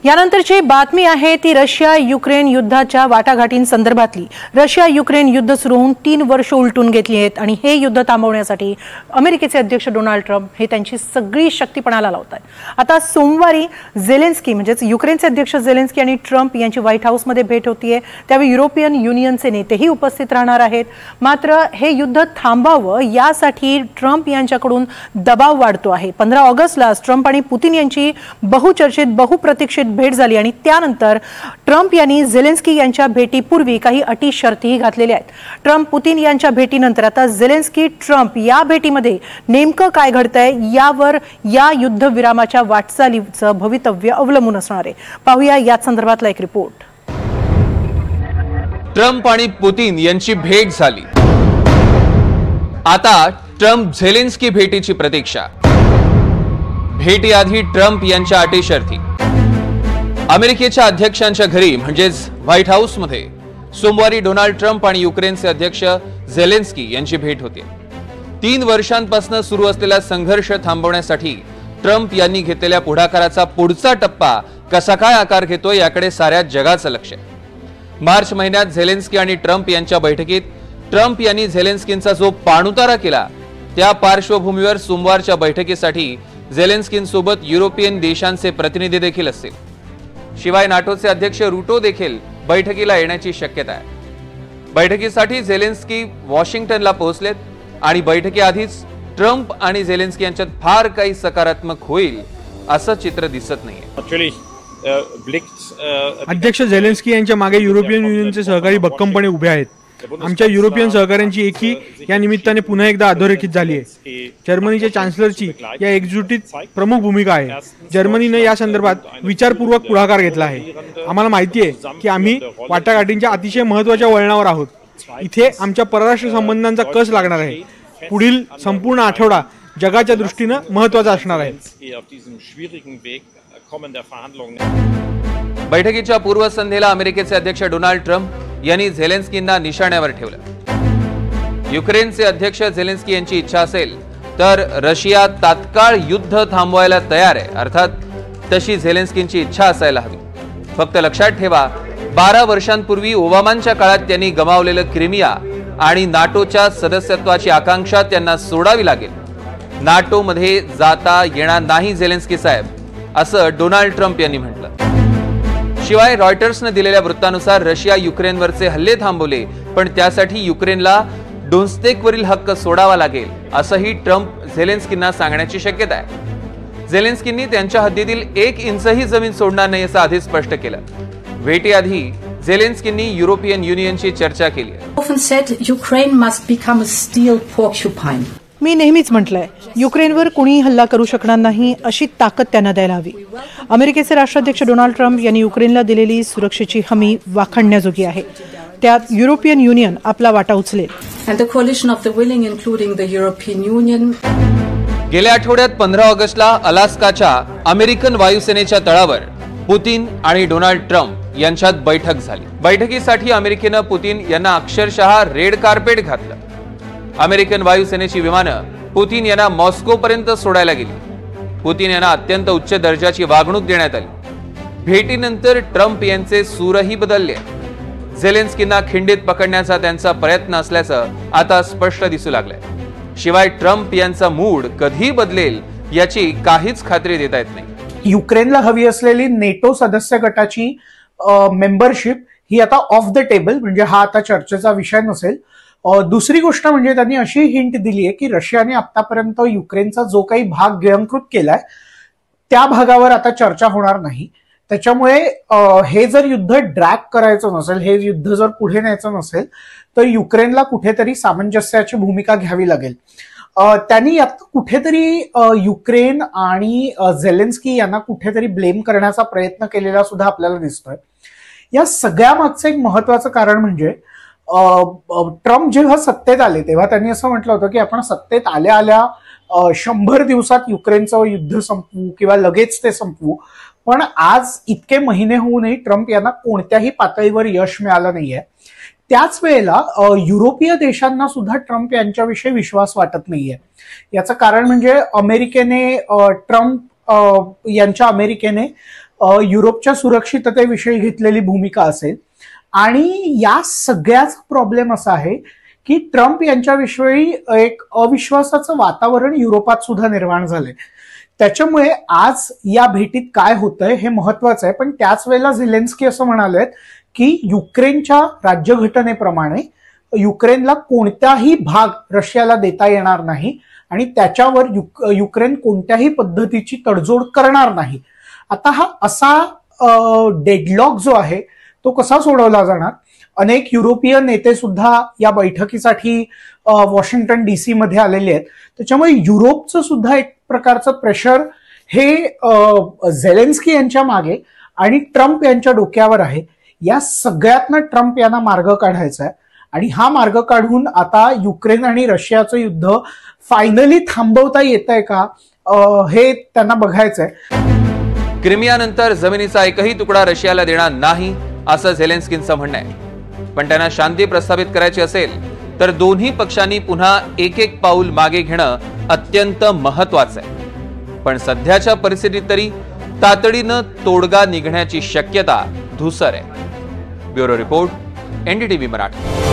यानंतरची बातमी आहे ती रशिया युक्रेन युद्धाच्या वाटाघाटींसंदर्भातली। रशिया युक्रेन युद्ध सुरू होऊन 3 वर्ष उलटून घेतली आहेत आणि हे युद्ध थांबवण्यासाठी अमेरिकेचे अध्यक्ष डोनाल्ड ट्रम्प हे त्यांची सगळी शक्ती पणाला लावतात। आता सोमवारी झेलेन्स्की म्हणजे युक्रेनचे अध्यक्ष झेलेन्स्की आणि ट्रम्प यांची व्हाईट हाऊसमध्ये भेट होतीये, त्यावेळी युरोपियन युनियनचे नेतेही उपस्थित राहणार आहेत। मात्र हे युद्ध थांबावं यासाठी ट्रम्प यांच्याकडून दबाव वाढतो आहे। 15 ऑगस्टला ट्रम्प आणि पुतिन यांची बहुचर्चित बहुप्रतीक्षित भेट झाली आणि त्यानंतर ट्रम्प यांनी झेलेन्स्की यांच्या भेटीपूर्वी काही अटी शर्तीही घातलेल्या आहेत। ट्रम्प पुतिन यांच्या भेटीनंतर आता झेलेन्स्की ट्रम्प या भेटीमध्ये नेमकं काय घडतंय यावर या युद्धविरामाच्या वाटचालीचं भवितव्य अवलंबून असणार आहे। पाहूया या संदर्भातला एक रिपोर्ट। ट्रम्प आणि पुतिन यांची भेट झाली, आता ट्रम्प झेलेन्स्की भेटीची प्रतीक्षा। भेटीआधी ट्रम्प यांच्या अटी शर्ती। अमेरिकेच्या अध्यक्षांच्या घरी म्हणजेच व्हाईट हाऊसमध्ये सोमवारी डोनाल्ड ट्रम्प आणि युक्रेनचे अध्यक्ष झेलेन्स्की यांची भेट होती। 3 वर्षांपासून सुरू असलेला संघर्ष थांबवण्यासाठी ट्रम्प यांनी घेतलेल्या पुढाकाराचा पुढचा टप्पा कसा काय आकार घेतोय याकडे साऱ्या जगाचं लक्ष आहे। मार्च महिन्यात झेलेन्स्की आणि ट्रम्प यांच्या बैठकीत ट्रम्प यांनी झेलेन्स्कींचा जो पाणउतारा केला त्या पार्श्वभूमीवर सोमवारच्या बैठकीसाठी झेलेन्स्कींसोबत युरोपियन देशांचे प्रतिनिधी देखील असतील। शिवाय नाटोचे अध्यक्ष रुटो देखील बैठकीला येण्याची शक्यता आहे। बैठकीसाठी झेलेन्स्की वॉशिंग्टनला पोहोचलेत आणि बैठकीआधीच ट्रम्प आणि झेलेन्स्की यांच्यात फार काही सकारात्मक होईल असं चित्र दिसत नाहीये। अध्यक्ष झेलेन्स्की यांच्या मागे युरोपियन युनियनचे सहकारी भक्कमपणे उभे आहेत। आमच्या युरोपियन सहकाऱ्यांची एकी या निमित्ताने पुन्हा एकदा अधोरेखित झाली आहे। जर्मनीच्या चान्सलरची या एकजुटीत प्रमुख भूमिका आहे। जर्मनीने या संदर्भात विचारपूर्वक पुढाकार घेतला आहे। आम्हाला माहिती आहे की आम्ही वाटाघाटींच्या अतिशय महत्त्वाच्या वळणावर आहोत। इथे आमच्या परराष्ट्र संबंधांचा कस लागणार आहे। पुढील संपूर्ण आठवडा जगाच्या दृष्टीने महत्त्वाचा असणार आहे। बैठकीच्या पूर्वसंध्येला अमेरिकेचे अध्यक्ष डोनाल्ड ट्रम्प यांनी झेलेन्स्कींना निशाण्यावर ठेवलं। युक्रेनचे अध्यक्ष झेलेन्स्की यांची इच्छा असेल तर रशिया तात्काळ युद्ध थांबवायला तयार आहे, अर्थात तशी झेलेन्स्कींची इच्छा असायला हवी। फक्त लक्षात ठेवा, 12 वर्षांपूर्वी ओबामांच्या काळात त्यांनी गमावलेलं क्रिमिया आणि नाटोच्या सदस्यत्वाची आकांक्षा त्यांना सोडावी लागेल। नाटोमध्ये जाता येणार नाही झेलेन्स्की साहेब, असं डोनाल्ड ट्रम्प यांनी म्हटलं। शिवाय रॉयटर्सने दिलेल्या वृत्तानुसार रशिया युक्रेनवरचे हल्ले थांबवले, पण त्यासाठी युक्रेनला डोन्स्तेकवरील हक्क सोडावा लागेल असंही ट्रम्प झेलेन्स्कींना सांगण्याची शक्यता आहे। झेलेन्स्कींनी त्यांच्या हद्दीतील 1 इंचही जमीन सोडणार नाही असं आधीच स्पष्ट केलं। भेटीआधी झेलेन्स्कींनी युरोपियन युनियनची चर्चा केली। मी नेहमीच म्हटलंय, युक्रेनवर कुणीही हल्ला करू शकणार नाही अशी ताकद त्यांना द्यायला हवी। अमेरिकेचे राष्ट्राध्यक्ष डोनाल्ड ट्रम्प यांनी युक्रेनला दिलेली सुरक्षेची हमी वाखाणण्याजोगी आहे। त्यात युरोपियन युनियन आपला वाटा उचलेल। गेल्या आठवड्यात 15 ऑगस्टला अलास्काच्या अमेरिकन वायुसेनेच्या तळावर पुतिन आणि डोनाल्ड ट्रम्प यांच्यात बैठक झाली। बैठकीसाठी अमेरिकेनं पुतिन यांना अक्षरशः रेड कार्पेट घातलं। अमेरिकन वायुसेनेची विमानं पुतिन यांना मॉस्कोपर्यंत सोडायला गेली। पुतिन यांना अत्यंत उच्च दर्जाची वागणूक देण्यात आली। भेटीनंतर ट्रम्प यांचे सूरही बदलले। झेलेन्स्कींना खिंडीत पकडण्याचा त्यांचा प्रयत्न असल्याचं आता स्पष्ट दिसू लागलंय। शिवाय ट्रम्प यांचा मूड कधी बदलेल याची काहीच खात्री देता येत नाही। युक्रेनला हवी असलेली नेटो सदस्य गटाची मेंबरशिप ही आता ऑफ द टेबल, म्हणजे हा आता चर्चेचा विषय नसेल। दुसरी गोष्ट म्हणजे त्यांनी अशी हिंट दिली आहे की रशियाने आतापर्यंत युक्रेनचा जो काही भाग गिळंकृत केलाय त्या भागावर आता चर्चा होणार नाही। त्याच्यामुळे हे जर युद्ध ड्रॅग करायचं नसेल, हे युद्ध जर पुढे न्यायचं नसेल तर युक्रेनला कुठेतरी सामंजस्याची भूमिका घ्यावी लागेल। त्यांनी आता कुठेतरी युक्रेन आणि झेलेन्स्की यांना कुठेतरी ब्लेम करण्याचा प्रयत्न केलेला सुद्धा आपल्याला दिसतोय। या सगळ्या मागचं एक महत्वाचं कारण म्हणजे ट्रम्प जेव्हा सत्तेत आले तेव्हा त्यांनी असं म्हटलं होतं की आपण सत्तेत आल्या आल्या 100 दिवसात युक्रेनचं युद्ध संपवू किंवा लगेच ते संपवू। पण आज इतके महिने होऊनही ट्रम्प यांना कोणत्याही पातळीवर यश मिळालं नाहीये। त्याच वेळेला युरोपीय देशांना सुद्धा ट्रम्प यांच्याविषयी विश्वास वाटत नाहीये। याचं कारण म्हणजे अमेरिकेने ट्रम्प यांच्या अमेरिकेने युरोपच्या सुरक्षिततेविषयी घेतलेली भूमिका असेल, आणि या सगळ्याचा प्रॉब्लेम असा आहे की ट्रम्प यांच्याविषयी एक अविश्वासाचं वातावरण युरोपात सुद्धा निर्माण झालंय. त्याच्यामुळे आज या भेटीत काय होतंय हे महत्वाचं आहे. पण त्याच वेळेला झेलेन्स्की असं म्हणालेत की युक्रेनच्या राज्यघटनेप्रमाणे युक्रेनला कोणताही भाग रशियाला देता येणार नाही आणि त्याच्यावर युक्रेन कोणत्याही पद्धतीची तडजोड करणार नाही. आता हा असा डेडलॉक जो आहे तो कसा सोडवला जाणार? अनेक युरोपीय नेते सुद्धा या बैठकीसाठी वॉशिंग्टन DC मध्ये आलेले आहेत. त्याच्यामुळे युरोपचं सुद्धा एक प्रकारचं प्रेशर हे झेलेन्स्की यांच्या मागे आणि ट्रम्प यांच्या डोक्यावर आहे. या सगळ्यातनं ट्रम्प यांना मार्ग काढायचा आहे आणि हा मार्ग काढून आता युक्रेन आणि रशियाचं युद्ध फायनली थांबवता येतंय का हे त्यांना बघायचंय. क्रिमियानंतर जमिनीचा एकही तुकडा रशियाला देणार नाही असं झेलेन्स्कींचं म्हणणं आहे. पण त्यांना शांती प्रस्थापित करायची असेल तर दोन्ही पक्षांनी पुन्हा एक एक पाऊल मागे घेणं अत्यंत महत्वाचं आहे. पण सध्याच्या परिस्थितीत तरी तातडीनं तोडगा निघण्याची शक्यता धूसर आहे. Bureau report, NDTV Marathi.